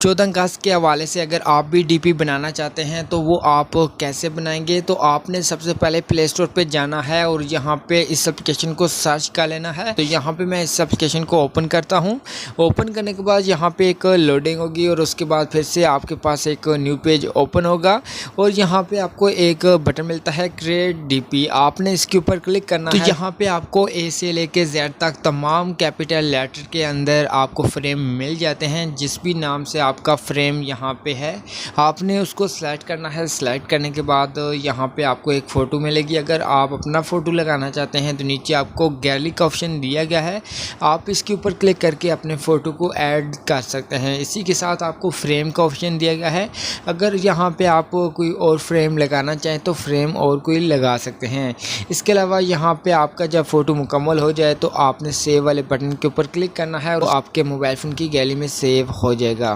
14 अगस्त के हवाले से अगर आप भी डीपी बनाना चाहते हैं तो वो आप कैसे बनाएंगे। तो आपने सबसे पहले प्ले स्टोर पे जाना है और यहाँ पे इस एप्लीकेशन को सर्च कर लेना है। तो यहाँ पे मैं इस एप्लीकेशन को ओपन करता हूँ। ओपन करने के बाद यहाँ पे एक लोडिंग होगी और उसके बाद फिर से आपके पास एक न्यू पेज ओपन होगा और यहाँ पे आपको एक बटन मिलता है क्रिएट डीपी। आपने इसके ऊपर क्लिक करना है। तो यहाँ पे आपको ए से लेके जेड तक तमाम कैपिटल लेटर के अंदर आपको फ्रेम मिल जाते हैं। जिस भी नाम से आपका फ्रेम यहाँ पे है आपने उसको सेलेक्ट करना है। सेलेक्ट करने के बाद यहाँ पे आपको एक फ़ोटो मिलेगी। अगर आप अपना फ़ोटो लगाना चाहते हैं तो नीचे आपको गैलरी का ऑप्शन दिया गया है, आप इसके ऊपर क्लिक करके अपने फ़ोटो को ऐड कर सकते हैं। इसी के साथ आपको फ्रेम का ऑप्शन दिया गया है। अगर यहाँ पे आप कोई और फ्रेम लगाना चाहें तो फ्रेम और कोई लगा सकते हैं। इसके अलावा यहाँ पे आपका जब फ़ोटो मुकम्मल हो जाए तो आपने सेव वाले बटन के ऊपर क्लिक करना है और आपके मोबाइल फ़ोन की गैलरी में सेव हो जाएगा।